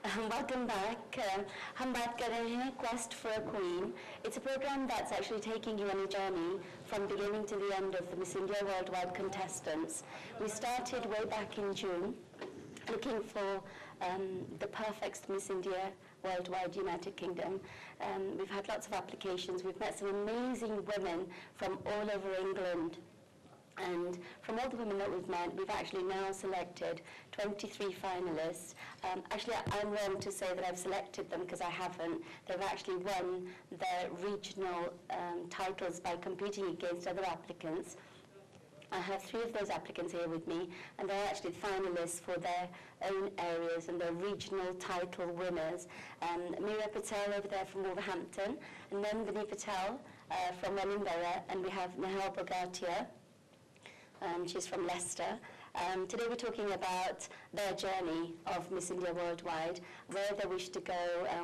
Welcome back. हम बात कर रहे हैं Quest for a Queen. It's a program that's actually taking you on a journey from beginning to the end of the Miss India Worldwide contestants. We started way back in June, looking for the perfect Miss India Worldwide United Kingdom. We've had lots of applications. We've met some amazing women from all over England. And from all the women that we've met, we've actually now selected 23 finalists. Actually, I'm wrong to say that I've selected them because I haven't. They've actually won their regional titles by competing against other applicants. I have 3 of those applicants here with me, and they're actually finalists for their own areas and their regional title winners. Meera Patel over there from Wolverhampton, and Nandini Patel from Wellingborough, and we have Nihal Bogatia. She's from Leicester. Today we're talking about their journey of Miss India Worldwide, where they wish to go,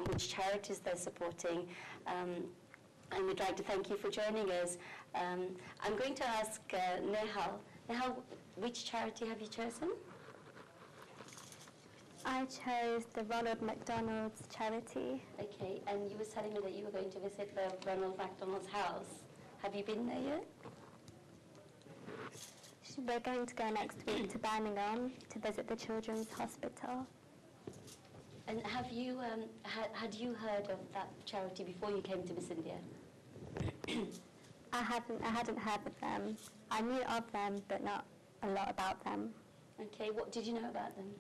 which charities they're supporting, and we'd like to thank you for joining us. I'm going to ask Nihal. Nihal, which charity have you chosen? I chose the Ronald McDonald's charity. Okay, and you were telling me that you were going to visit the Ronald McDonald's house. Have you been there yet? We're going to go next week to Birmingham to visit the Children's Hospital. And have you had you heard of that charity before you came to Miss India? I hadn't heard of them. I knew of them, but not a lot about them. Okay, what did you know about them?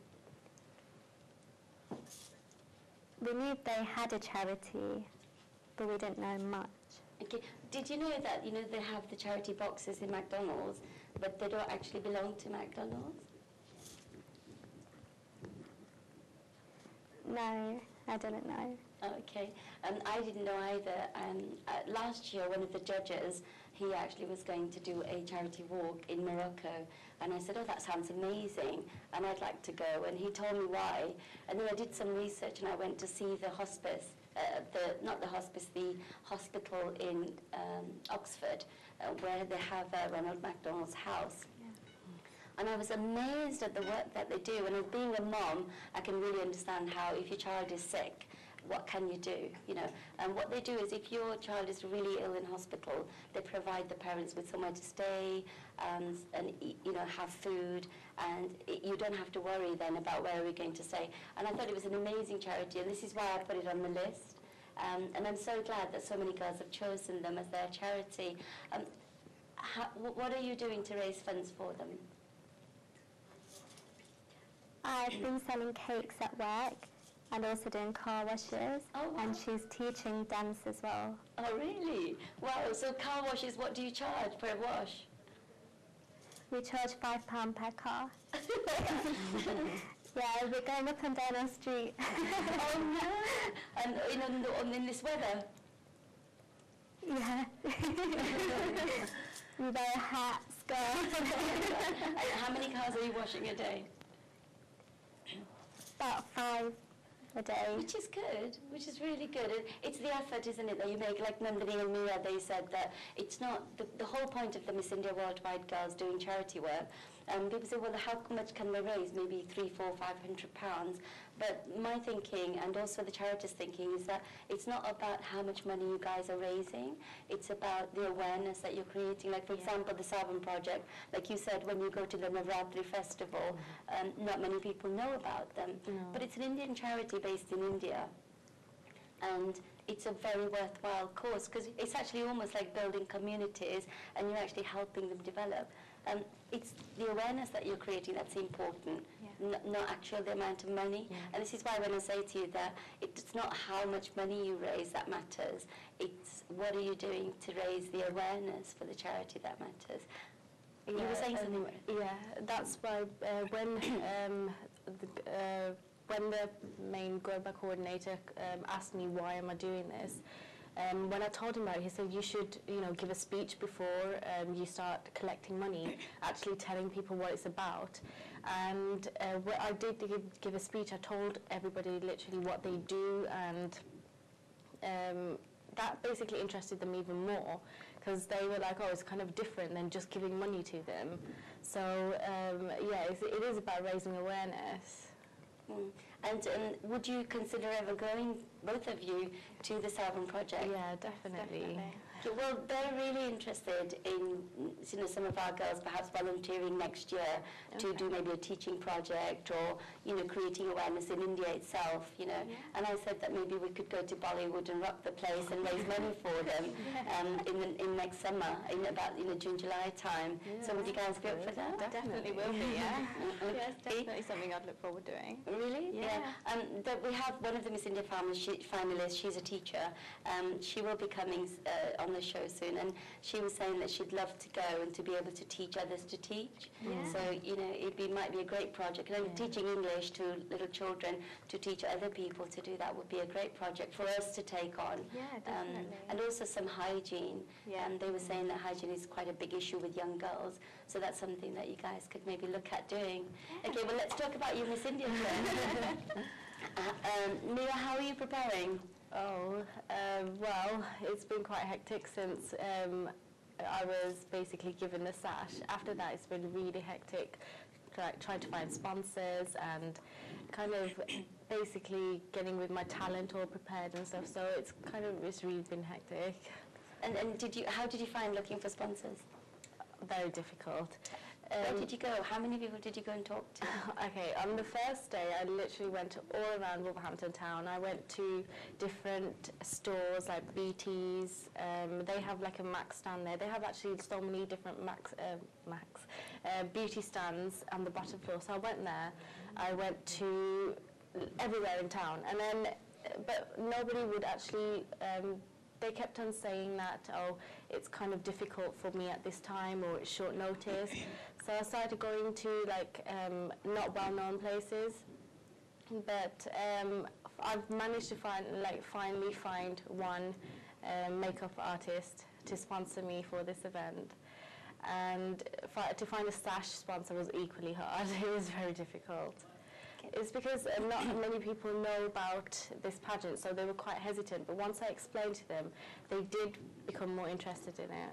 We knew they had a charity, but we didn't know much. Okay, did you know that they have the charity boxes in McDonald's, but they don't actually belong to McDonald's? No, I didn't know. Oh, okay, I didn't know either. Last year, one of the judges, he actually was going to do a charity walk in Morocco, and I said, oh, that sounds amazing, and I'd like to go, and he told me why, and then I did some research, and I went to see the hospice, the hospital in Oxford, where they have Ronald McDonald's house. And I was amazed at the work that they do. And as being a mom, I can really understand how if your child is sick, what can you do? And what they do is if your child is really ill in hospital, they provide the parents with somewhere to stay and have food, and you don't have to worry then about where we're going to stay. And I thought it was an amazing charity, and this is why I put it on the list. And I'm so glad that so many girls have chosen them as their charity. What are you doing to raise funds for them? I've been selling cakes at work and also doing car washes. Oh, wow. And she's teaching dance as well. Oh, really? Wow, so car washes, what do you charge per wash? We charge £5 per car. Yeah, we're going up and down our street. Oh, no. And in this weather? Yeah. We wear a hat, scarf. And how many cars are you washing a day? About 5 a day. Which is good, which is really good. It's the effort, isn't it, that you make. Like Nandini and Meera, they said that it's not, the whole point of the Miss India Worldwide girls doing charity work, people say, well, how much can they raise? Maybe £300, £400, £500. But my thinking, and also the charity's thinking, is that it's not about how much money you guys are raising. It's about the awareness that you're creating. Like, for example, the Savan Project. Like you said, when you go to the Navratri festival, not many people know about them. No. But it's an Indian charity based in India. And it's a very worthwhile cause, because it's actually almost like building communities, and you're actually helping them develop. It's the awareness that you're creating that's important, not actually the amount of money. Yeah. And this is why when I say to you that it's not how much money you raise that matters, it's what are you doing to raise the awareness for the charity that matters. You were saying something? Yeah, that's why when the main Groba coordinator asked me why am I doing this, when I told him about it, he said you should, give a speech before you start collecting money, actually telling people what it's about. And what I did give a speech, I told everybody literally what they do, and that basically interested them even more, because they were like, oh, it's kind of different than just giving money to them. So yeah, it is about raising awareness. And would you consider ever going, both of you, to the Southern Project? Yeah, definitely. Well, they're really interested in, some of our girls perhaps volunteering next year to do maybe a teaching project or, creating awareness in India itself, And I said that maybe we could go to Bollywood and rock the place and raise money for them in next summer, in about, June, July time. Yeah, So would you guys be up for that? Definitely will be, yeah. Yeah, it's definitely something I'd look forward to doing. Really? Yeah. That we have one of the Miss India finalists, she's a teacher. She will be coming on the show soon, and she was saying that she'd love to go and to be able to teach others to teach. Yeah. So, might be a great project. And teaching English to little children, to teach other people to do that would be a great project for us to take on. Yeah, definitely. And also some hygiene. Yeah. And they were saying that hygiene is quite a big issue with young girls. So that's something that you guys could maybe look at doing. Okay, well, let's talk about your Miss India trip. Mia, how are you preparing? Well, it's been quite hectic since I was basically given the sash. After that, it's been really hectic, trying to find sponsors and kind of basically getting with my talent all prepared and stuff. So it's really been hectic. And how did you find looking for sponsors? Very difficult. Where did you go? How many people did you go and talk to? Okay, on the first day, I literally went all around Wolverhampton town. I went to different stores like BT's. They have like a Max stand there. They have actually so many different beauty stands on the bottom floor. So I went there. I went to everywhere in town, and then, but nobody would actually. They kept on saying that, it's kind of difficult for me at this time, or it's short notice. So I started going to not well-known places, but I've managed to finally find one makeup artist to sponsor me for this event. And to find a sash sponsor was equally hard. It was very difficult. It's because not many people know about this pageant, so they were quite hesitant. But once I explained to them, they did become more interested in it.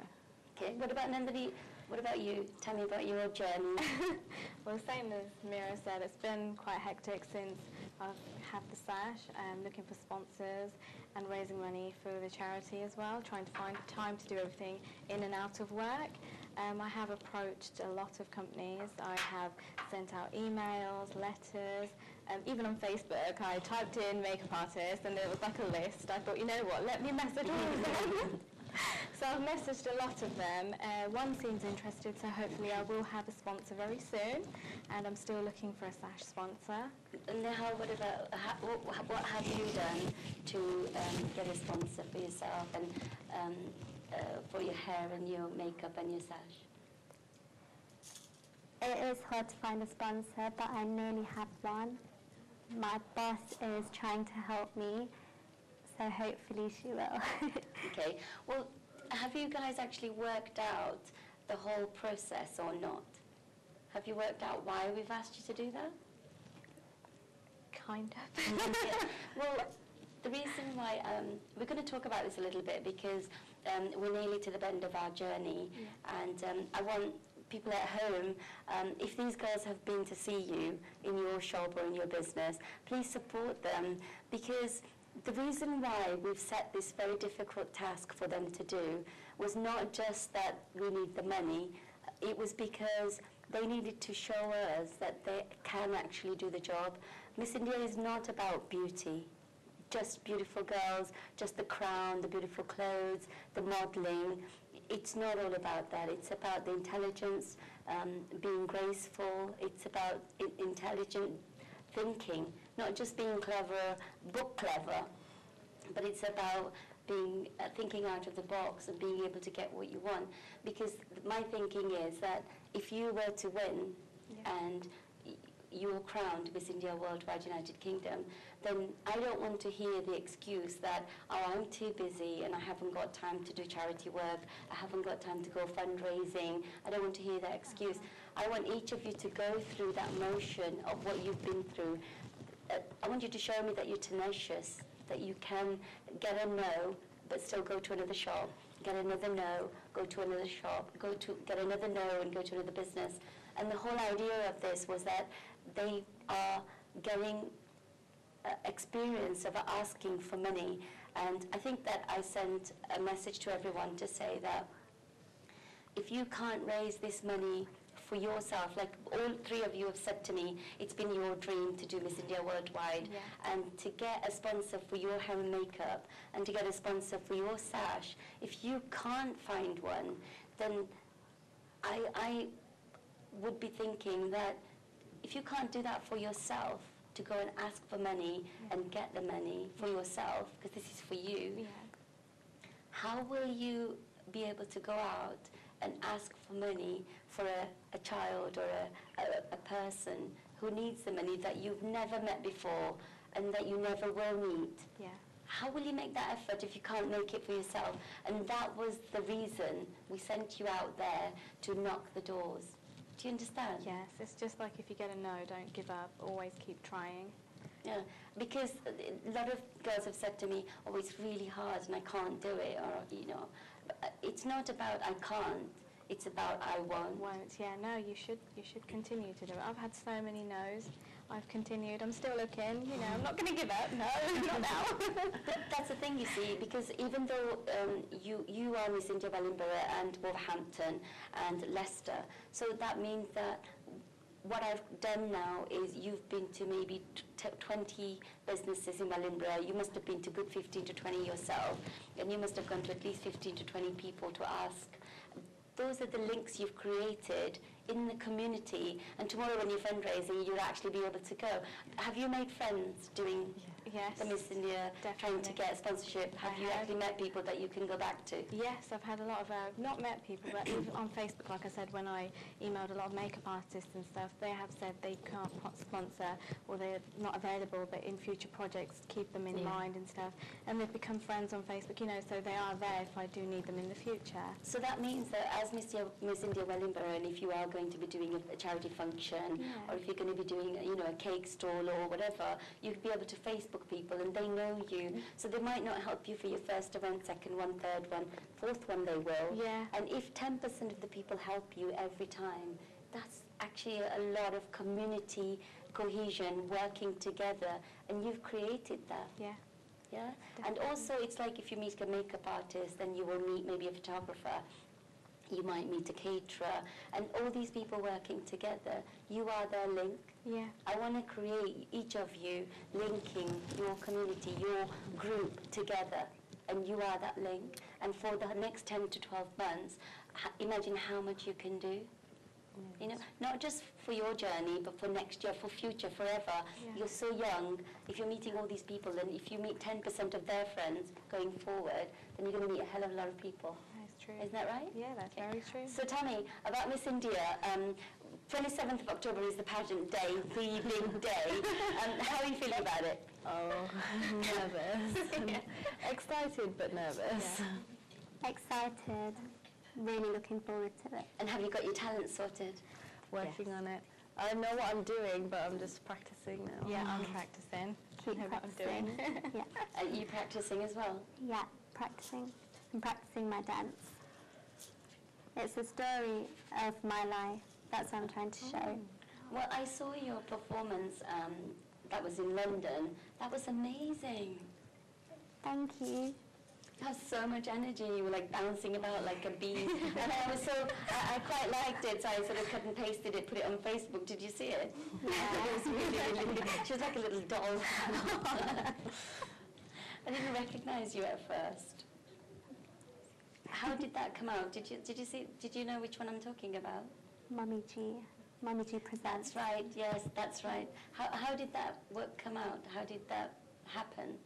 Okay. What about Nandini? What about you? Tell me about your journey. Well, same as Mira said, it's been quite hectic since I've had the sash, looking for sponsors and raising money for the charity as well, trying to find time to do everything in and out of work. I have approached a lot of companies. I have sent out emails, letters, even on Facebook. I typed in makeup artist and there was like a list. I thought, you know what, let me message all of them. So I've messaged a lot of them. One seems interested, so hopefully I will have a sponsor very soon. And I'm still looking for a sash sponsor. And now, what have you done to get a sponsor for yourself and for your hair and your makeup and your sash? It is hard to find a sponsor, but I nearly have one. My boss is trying to help me, so hopefully she will. Okay. Well, have you guys actually worked out the whole process or not? Have you worked out why we've asked you to do that? Kind of. Yeah. Well, the reason why, we're going to talk about this a little bit because we're nearly to the end of our journey, and I want people at home, if these girls have been to see you in your shop or in your business, please support them, because the reason why we've set this very difficult task for them to do was not just that we need the money, it was because they needed to show us that they can actually do the job. Miss India is not about beauty, just beautiful girls, just the crown, the beautiful clothes, the modeling. It's not all about that. It's about the intelligence, being graceful. It's about intelligent thinking, not just being clever, book clever, but it's about being thinking out of the box and being able to get what you want. Because my thinking is that if you were to win and you were crowned Miss India Worldwide United Kingdom, then I don't want to hear the excuse that, I'm too busy and I haven't got time to do charity work, I haven't got time to go fundraising. I don't want to hear that excuse. I want each of you to go through that motion of what you've been through. I want you to show me that you're tenacious, that you can get a no, but still go to another shop, get another no, go to another shop, get another no and go to another business. And the whole idea of this was that they are getting experience of asking for money. And I think that I sent a message to everyone to say that if you can't raise this money for yourself, like all three of you have said to me, it's been your dream to do Miss India Worldwide, and to get a sponsor for your hair and makeup, and to get a sponsor for your sash, if you can't find one, then I would be thinking that if you can't do that for yourself, to go and ask for money and get the money for yourself, because this is for you, how will you be able to go out and ask for money for a child or a person who needs the money that you've never met before and that you never will meet? How will you make that effort if you can't make it for yourself? And that was the reason we sent you out there to knock the doors. Do you understand? Yes, it's just like if you get a no, don't give up, always keep trying. Yeah, because a lot of girls have said to me, oh, it's really hard and I can't do it, or, you know. But it's not about I can't, it's about I won't. No, you should continue to do it. I've had so many no's. I've continued. I'm still looking, you know, I'm not going to give up. No, not now. That's the thing, you see, because even though you are Miss India Wellingborough and Wolverhampton and Leicester, so that means that what I've done now is you've been to maybe 20 businesses in Wellingborough. You must have been to good 15 to 20 yourself, and you must have gone to at least 15 to 20 people to ask. Those are the links you've created in the community, and tomorrow when you're fundraising, you'll actually be able to go. Have you made friends doing the Miss India, trying to get sponsorship? Have you actually met people that you can go back to? Yes, I've had a lot of, not met people, but even on Facebook, like I said, when I emailed a lot of makeup artists and stuff, they have said they can't sponsor or they're not available, but in future projects, keep them in mind and stuff. And they've become friends on Facebook, you know, so they are there if I do need them in the future. So that means that as Miss India Wellingborough, and if you are going to be doing a charity function, or if you're going to be doing, you know, a cake stall or whatever, you'd be able to Facebook people and they know you. So they might not help you for your first event, second one, third one, fourth one they will. And if 10% of the people help you every time, that's actually a lot of community cohesion, working together, and you've created that. Yeah? And also it's like if you meet a makeup artist, then you will meet maybe a photographer. You might meet a caterer, and all these people working together, you are their link. I want to create each of you linking your community, your group together, and you are that link. And for the next 10 to 12 months, imagine how much you can do. You know, not just for your journey, but for next year, for future, forever. You're so young. If you're meeting all these people, then if you meet 10% of their friends going forward, then you're going to meet a hell of a lot of people. Isn't that right? Yeah, that's very true. So tell me about Miss India. 27th of October is the pageant day, the big day. How are you feeling about it? Oh, nervous. Excited but nervous. Excited. Really looking forward to it. And have you got your talent sorted? Working on it. I know what I'm doing, but I'm just practicing now. Yeah, I'm practicing. Keep practicing. Are you practicing as well? Yeah, practicing. I'm practicing my dance. It's a story of my life. That's what I'm trying to show. Well, I saw your performance that was in London. That was amazing. Thank you. You have so much energy. You were like bouncing about like a bee. And I quite liked it, so I sort of cut and pasted it, put it on Facebook. Did you see it? Yeah. It was really, really, she was like a little doll. I didn't recognize you at first. How did that come out? Did you see? Did you know which one I'm talking about? Mummy G presents. That's right. Yes, that's right. How did that work come out? How did that happen?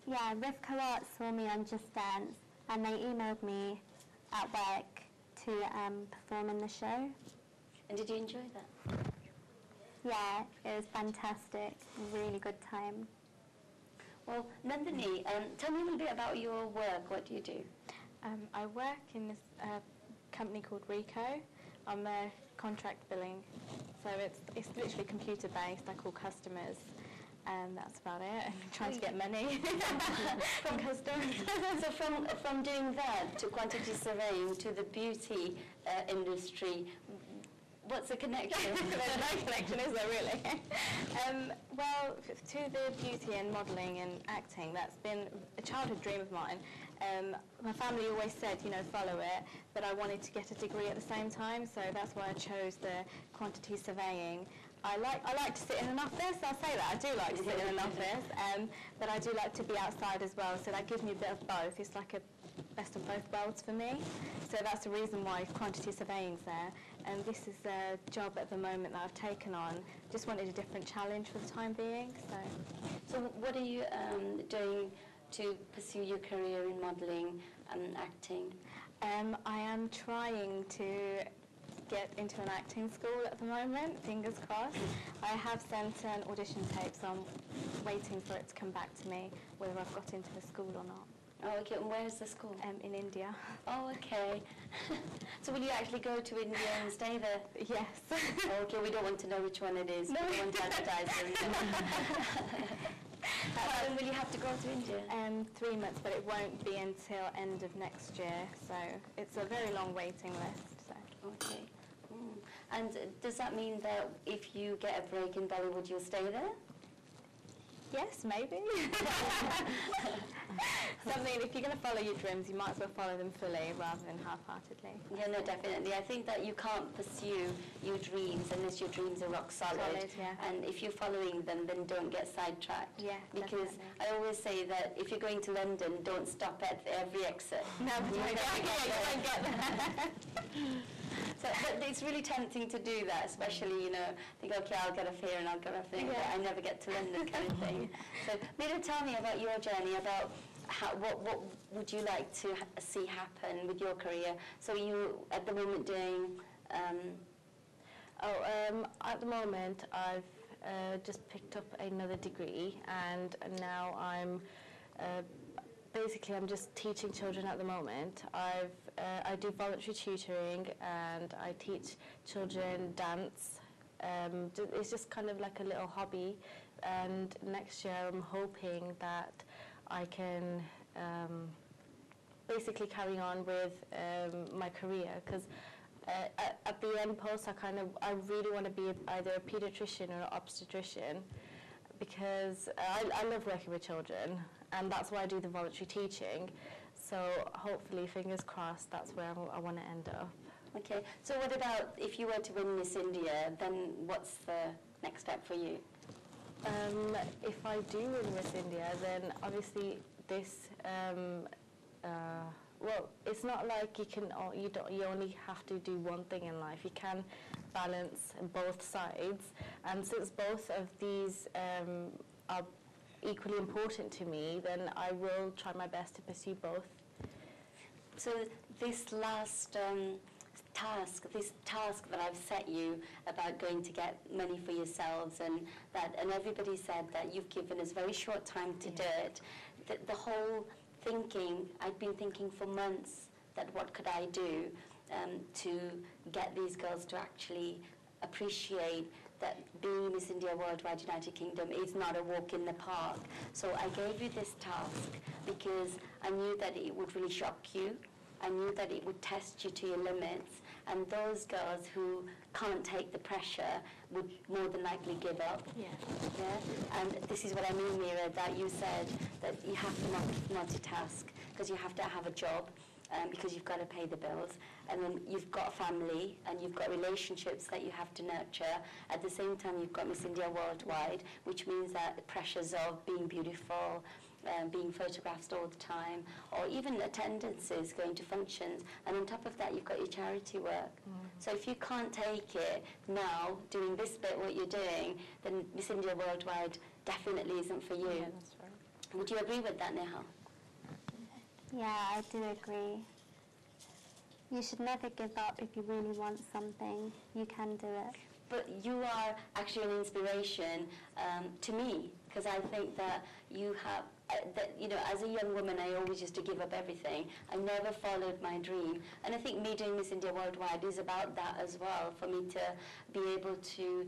Yeah, Rivka Art saw me on Just Dance, and they emailed me at work to perform in the show. And did you enjoy that? Yeah, it was fantastic. Really good time. Well, Nandini, tell me a little bit about your work. What do you do? I work in this company called Rico. I'm a contract billing, so it's literally computer based. I call customers, and that's about it. I'm trying to get money from customers. So from doing that to quantity surveying to the beauty industry, What's the connection? There's no connection, is there really? Well, to the beauty and modelling and acting, that's been a childhood dream of mine. My family always said, you know, follow it, but I wanted to get a degree at the same time, so that's why I chose the quantity surveying. I like to sit in an office, I'll say that, I do like to sit in an office, but I do like to be outside as well, so that gives me a bit of both. It's like a best of both worlds for me, so that's the reason why quantity surveying's there. And this is a job at the moment that I've taken on. Just wanted a different challenge for the time being. So what are you doing to pursue your career in modelling and acting? I am trying to get into an acting school at the moment, fingers crossed. I have sent an audition tape, so I'm waiting for it to come back to me, whether I've got into the school or not. Oh, okay. And where's the school? In India. Oh, okay. So will you actually go to India and stay there? Yes. Oh, okay, we don't want to know which one it is. No. We don't want to advertise them. How long will you have to go to India? 3 months, but it won't be until end of next year, so it's a very long waiting list. So. Okay. And does that mean that if you get a break in Bollywood, you'll stay there? Yes, maybe. Something, if you're going to follow your dreams, you might as well follow them fully rather than half-heartedly. Yeah, no, definitely. I think that you can't pursue your dreams unless your dreams are rock solid. Yeah. And if you're following them, then don't get sidetracked. Yeah, because definitely. I always say that if you're going to London, don't stop at every exit. No, don't get there. So, but it's really tempting to do that, especially, you know, think, okay, I'll get off here and I'll get off there, but I never get to London kind of thing. So maybe tell me about your journey, about what would you like to see happen with your career? So you, at the moment, doing... At the moment, I've just picked up another degree, and now I'm... basically, I'm just teaching children at the moment. I do voluntary tutoring and I teach children dance. It's just kind of like a little hobby. And next year, I'm hoping that I can basically carry on with my career, because at the end post, I really want to be either a pediatrician or an obstetrician, because I love working with children, and that's why I do the voluntary teaching. So hopefully, fingers crossed, that's where I want to end up. Okay, so what about if you were to win Miss India, then what's the next step for you? If I do win Miss India, then obviously this, well, it's not like you only have to do one thing in life. You can balance both sides, and since both of these are equally important to me, then I will try my best to pursue both. So this last task that I've set you about going to get money for yourselves, and everybody said that you've given us very short time to do it. The whole thinking, I'd been thinking for months that what could I do to get these girls to actually appreciate that being Miss India Worldwide United Kingdom is not a walk in the park. So I gave you this task because I knew that it would really shock you. I knew that it would test you to your limits, and those girls who can't take the pressure would more than likely give up. Yeah. And this is what I mean, Mira, that you said that you have to multitask because you have to have a job, because you've got to pay the bills, and then you've got a family and you've got relationships that you have to nurture. At the same time, you've got Miss India Worldwide, which means that the pressures of being beautiful, being photographed all the time, or even attendances, going to functions, and on top of that you've got your charity work. So if you can't take it now, doing this bit, what you're doing, then Miss India Worldwide definitely isn't for you. Yeah, that's right. Would you agree with that, Nehal? Yeah, I do agree. You should never give up if you really want something. You can do it. But you are actually an inspiration to me, because I think that you have, as a young woman, I always used to give up everything. I never followed my dream. And I think me doing Miss India Worldwide is about that as well, for me to be able to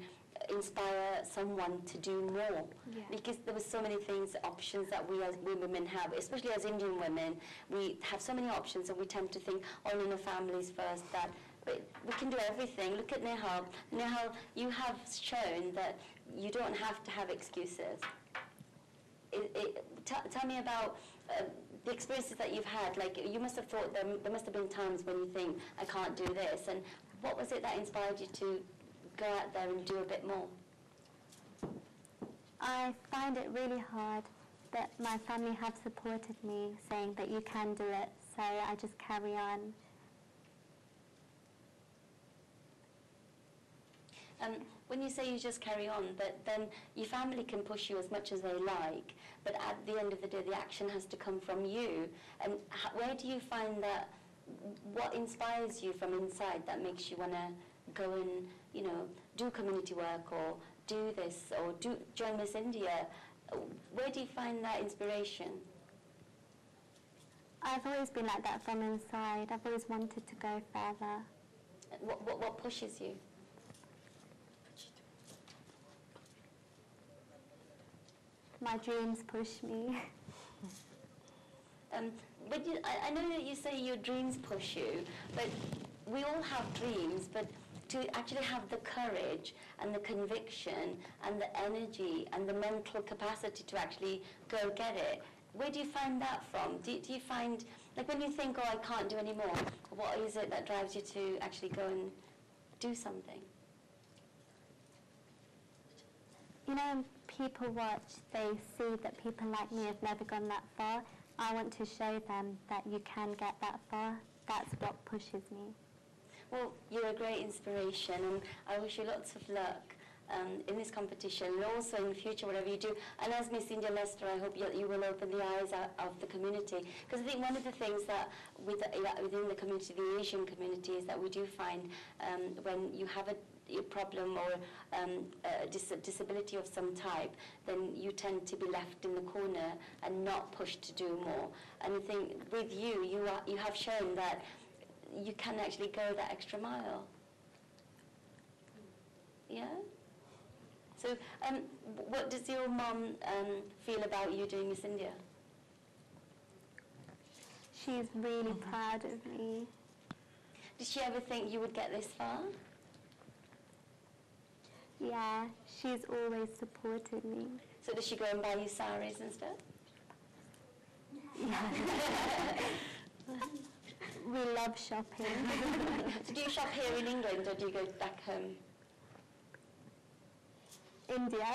inspire someone to do more. Yeah. Because there were so many things, options that we as women have, especially as Indian women. We have so many options, and we tend to think, oh, no, families first, that but we can do everything. Look at Nihal. Nihal, you have shown that you don't have to have excuses. Tell me about the experiences that you've had. Like, you must have thought there must have been times when you think, I can't do this. And what was it that inspired you to go out there and do a bit more? I find it really hard, but my family have supported me, saying that you can do it, so I just carry on. When you say you just carry on, but then your family can push you as much as they like, but at the end of the day, the action has to come from you. And where do you find that, what inspires you from inside that makes you want to go and, you know, do community work or do this or join Miss India? Where do you find that inspiration? I've always been like that from inside. I've always wanted to go further. What pushes you? My dreams push me. But I know that you say your dreams push you, but we all have dreams, but to actually have the courage and the conviction and the energy and the mental capacity to actually go get it, where do you find that from? Do you find, like when you think, oh, I can't do any more, what is it that drives you to actually go and do something? You know, when people watch, they see that people like me have never gone that far. I want to show them that you can get that far. That's what pushes me. Well, you're a great inspiration, and I wish you lots of luck in this competition, and also in the future, whatever you do. And as Miss India Leicester, I hope you will open the eyes of the community. Because I think one of the things that within the community, the Asian community, is that we do find when you have a problem or a disability of some type, then you tend to be left in the corner and not pushed to do more. And I think with you, you have shown that you can actually go that extra mile. Yeah? So what does your mum feel about you doing Miss India? She's really proud of me. Did she ever think you would get this far? Yeah, she's always supported me. So does she go and buy you saris and stuff? Yeah. We love shopping. So do you shop here in England or do you go back home? India.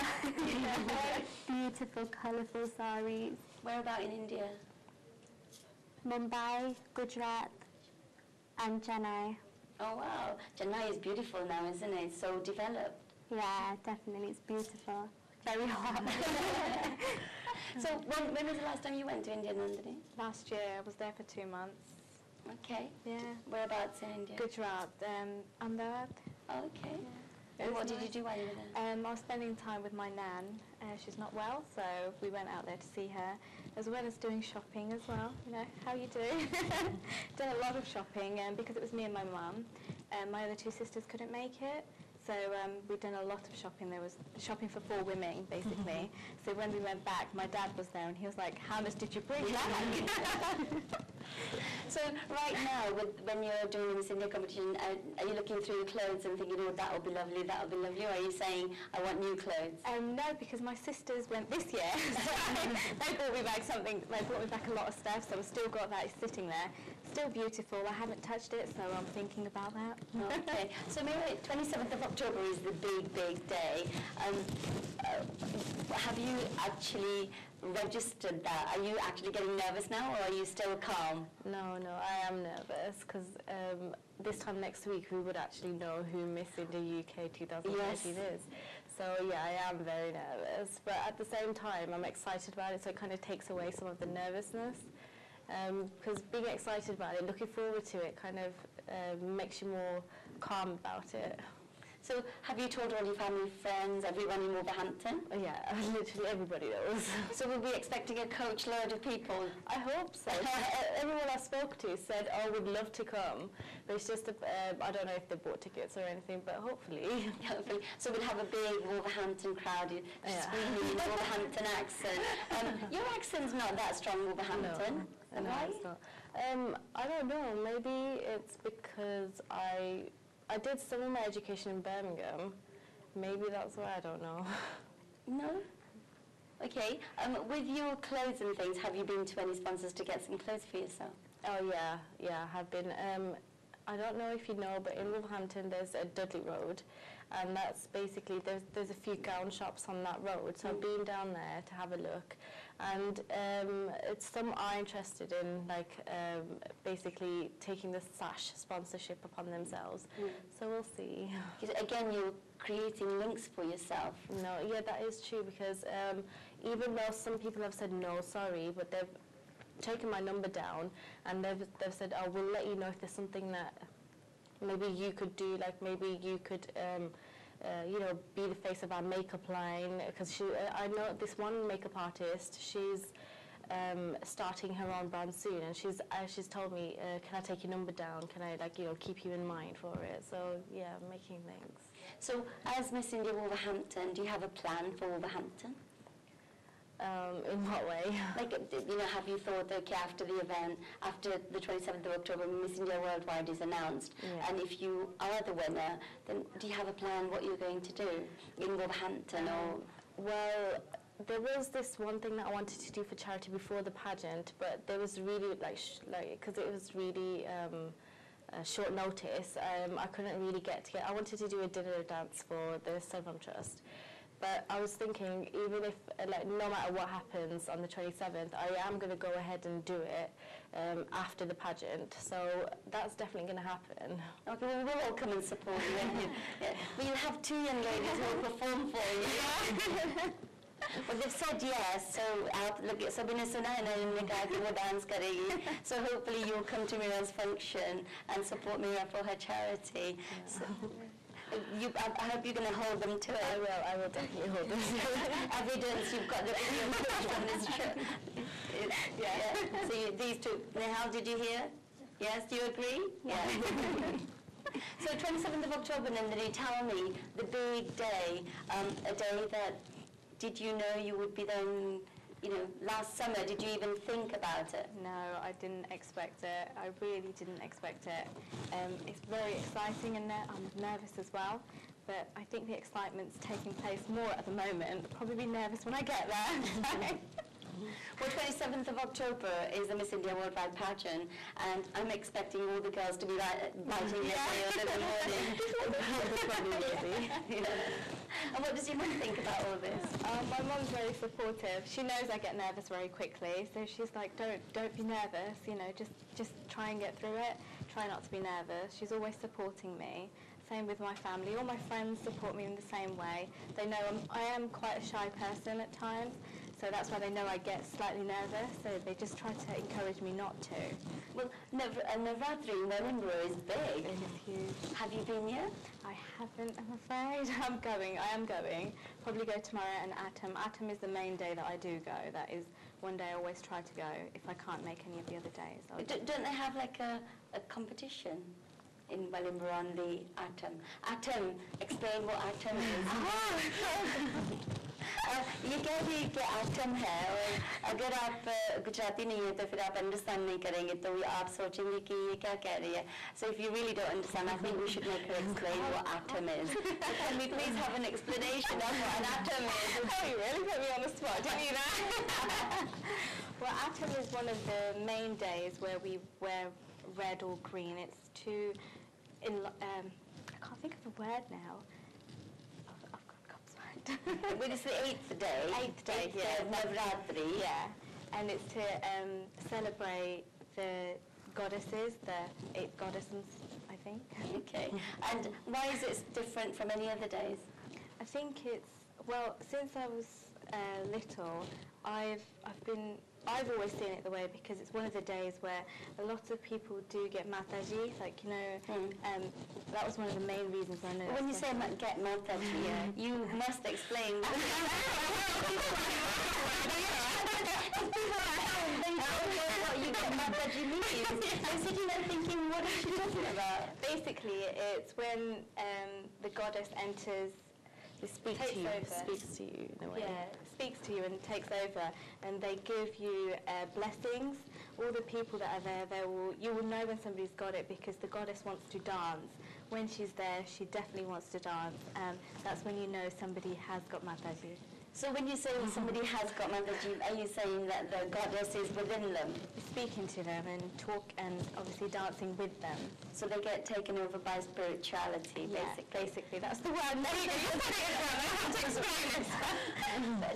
Beautiful, colourful saris. Where about in India? Mumbai, Gujarat, and Chennai. Oh wow, Chennai is beautiful now, isn't it? It's so developed. Yeah, definitely, it's beautiful. Very hot. So when was the last time you went to India, Nandini? Last year, I was there for 2 months. Okay. Yeah. Whereabouts in India? Gujarat, Ahmedabad. Okay. Yeah. And what did you do while you were there? I was spending time with my nan. She's not well, so we went out there to see her, as well as doing shopping as well. You know, how you do. Done a lot of shopping, because it was me and my mum. My other 2 sisters couldn't make it. So we've done a lot of shopping. There was shopping for 4 women, basically. So when we went back, my dad was there, and he was like, how much did you bring back? So right now, when you're doing the Miss India competition, are you looking through your clothes and thinking, oh, that'll be lovely, that'll be lovely, or are you saying, I want new clothes? No, because my sisters went this year. They brought me back something, they brought me back a lot of stuff, so I've still got that sitting there. Still beautiful, I haven't touched it, so I'm thinking about that. Okay, so maybe 27th of October is the big, big day. Have you actually registered that? Are you actually getting nervous now, or are you still calm? No, I am nervous because this time next week we would actually know who Miss India UK 2013 is. So yeah, I am very nervous, but at the same time I'm excited about it, so it kind of takes away some of the nervousness. Because being excited about it, looking forward to it, kind of makes you more calm about it. So have you told all your family, friends, everyone in Wolverhampton? Oh, yeah, literally everybody knows. So we'll be expecting a coach load of people? I hope so. Everyone I spoke to said, oh, we'd love to come. But it's just, I don't know if they bought tickets or anything, but hopefully. Hopefully. So we'll have a big Wolverhampton crowd screaming in Wolverhampton accent. Your accent's not that strong, Wolverhampton. No, it's not. I don't know. Maybe it's because I did some of my education in Birmingham. Maybe that's why, I don't know. No? Okay. With your clothes and things, have you been to any sponsors to get some clothes for yourself? Oh yeah, I have been. I don't know if you know, but in Wolverhampton there's a Dudley Road, and that's basically, there's a few gown shops on that road, so I've been down there to have a look, and it's some are interested in basically taking the sash sponsorship upon themselves, so we'll see. Again, you're creating links for yourself. No, yeah, that is true, because even though some people have said no, sorry, but they've taken my number down, and they've said, oh, we'll let you know if there's something that maybe you could do, like maybe you could be the face of our makeup line, because I know this one makeup artist, she's starting her own brand soon, and she's told me, can I take your number down, can I keep you in mind for it, so yeah, I'm making things. So as Miss India Wolverhampton, do you have a plan for Wolverhampton? In what way? Have you thought, okay, after the event, after the 27th of October, Miss India Worldwide is announced, and if you are the winner, then do you have a plan what you're going to do in Wolverhampton? Well, there was this one thing that I wanted to do for charity before the pageant, but there was really, because it was really short notice, I couldn't really get together. I wanted to do a dinner dance for the Sunfam Trust. But I was thinking, even if, no matter what happens on the 27th, I am going to go ahead and do it after the pageant. So that's definitely going to happen. Okay, well, we'll all come and support you. Yeah. But you'll have two young ladies who will perform for you. Well, they've said yes, so Sabina Sunaina ne kaha ki wo dance karegi. So hopefully you'll come to Mira's function and support Mira for her charity. Yeah. So, I hope you're going to hold them to it. I will definitely hold them to it. Evidence, you've got the video footage on this trip. Yeah. So these two, Nehal, did you hear? Yes, do you agree? Yeah. So 27th of October, Nandini, tell me, the big day, a day that, did you know you would be then, last summer, did you even think about it? No, I didn't expect it. I really didn't expect it. It's very exciting, and I'm nervous as well. But I think the excitement's taking place more at the moment. I'll probably be nervous when I get there. Well, 27th of October is the Miss India Worldwide pageant, and I'm expecting all the girls to be writing their nails in the morning. And what does your mum think about all this? My mum's very supportive. She knows I get nervous very quickly, so she's like, don't be nervous. Just try and get through it. Try not to be nervous. She's always supporting me. Same with my family. All my friends support me in the same way. They know I am quite a shy person at times. So that's why they know I get slightly nervous, so they just try to encourage me not to. Well, Navratri in Wellingborough is big. It is huge. Have you been yet? I haven't, I'm afraid. I am going. Probably go tomorrow, and Atom. Atom is the main day that I do go. That is one day I always try to go. If I can't make any of the other days. Don't they have a competition in Wellingborough on the Atom? Atom, explain what Atom is. ये कह रही कि item है, और अगर आप गुजराती नहीं है तो फिर आप अंडरस्टैंड नहीं करेंगे, तो आप सोचेंगे कि ये क्या कह रही है. So if you really don't understand, I think we should make her explain what atom is. So can we please have an explanation of what an atom is? Oh, you really put me on the spot, didn't you, that? Well, Atom is one of the main days where we wear red or green. It's I can't think of the word now. Well, it's the 8th day. 8th day, yeah. Navratri. Yeah, and it's to celebrate the goddesses, the 8 goddesses, I think. Okay. And why is it different from any other days? I think it's, well, since I was little, I've always seen it the way, because it's one of the days where a lot of people do get mataji, that was one of the main reasons I know. When you say get mataji, you must explain. They don't know what you get mataji means. I'm sitting there thinking, what is she talking about? Basically, it's when the goddess enters, speaks to you in a way. Yeah, speaks to you and takes over, and they give you blessings all the people that are there, you will know when somebody's got it because the goddess wants to dance. When she's there, she definitely wants to dance. That's when you know somebody has got Mataji. So when you say somebody has got Mataji, are you saying that the goddess is within them? Speaking to them and talk and obviously dancing with them. So they get taken over by spirituality, Basically, that's the word.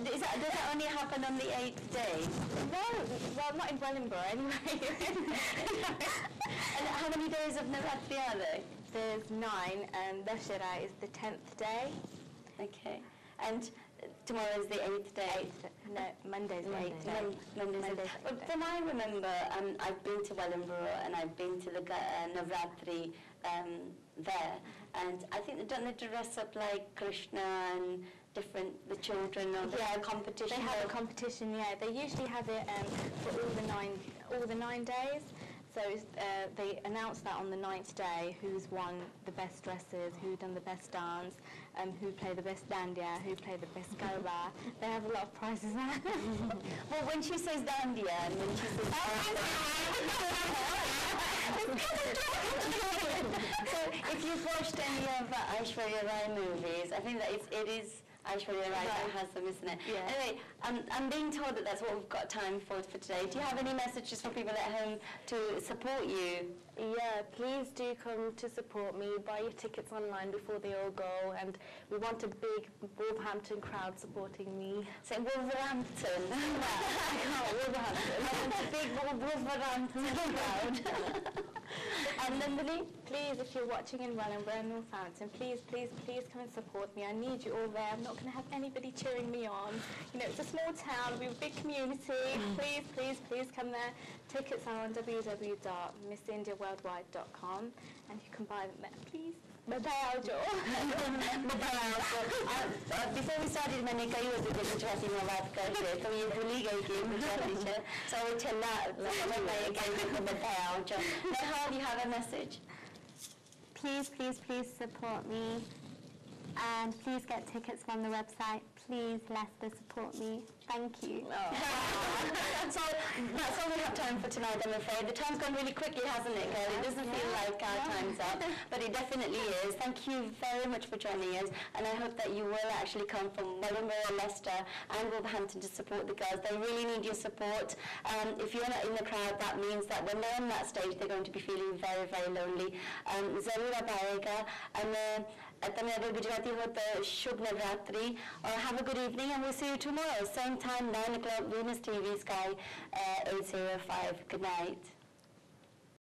Does that only happen on the 8th day? No, well, not in Wellingborough anyway. And how many days of Navratri are there? There's 9 and Dashera is the 10th day. Okay. And tomorrow is the 8th day? No, Monday's the 8th day. Monday's the 8th day. But from I remember, I've been to Wellingborough and I've been to the Navratri there, and I think don't they dress up like Krishna and the children or the competition? They have a competition, yeah. They usually have it for all the 9 days. So they announce that on the 9th day, who's won the best dresses, who done the best dance, who played the best dandiya, who played the best garba. They have a lot of prizes there. Well, when she says dandiya and when she says so if you've watched any of Aishwarya Rai movies, I think that it is Aishwarya Rai that has them, isn't it? Yeah. Anyway, I'm being told that that's what we've got time for today. Do you have any messages for people at home to support you? Yeah, please do come to support me. Buy your tickets online before they all go, and we want a big Wolverhampton crowd supporting me. Say Wolverhampton. Wolverhampton. I want a big Wolverhampton crowd. And Nandini? Please, if you're watching in Wellingborough and Northampton, please come and support me. I need you all there. I'm not going to have anybody cheering me on. You know, it's a small town, we're a big community. Please come there. Tickets are on www.missindiaworldwide.com and you can buy them there, please. Before we started, मैंने कई होते थे गुजराती में बात करते, तो ये भूल ही गई कि गुजराती है. So I चला समझ नहीं कि मैं बताया हूँ. Nehal, you have a message? Please support me, and please get tickets from the website. Please, Leicester, support me. Thank you. So that's all we have time for tonight, I'm afraid. The time's gone really quickly, hasn't it, girl? It doesn't feel like our time's up, but it definitely is. Thank you very much for joining us, and I hope that you will actually come from Wellingborough, Leicester, and Wolverhampton to support the girls. They really need your support. If you're not in the crowd, that means that when they're on that stage, they're going to be feeling very, very lonely. Zarur ab aayega, and તમે અગર ગુજરાતી હો તો શુભ Navratri. Have a good evening, and we'll see you tomorrow, same time, 9 o'clock, Venus TV Sky 805. Good night.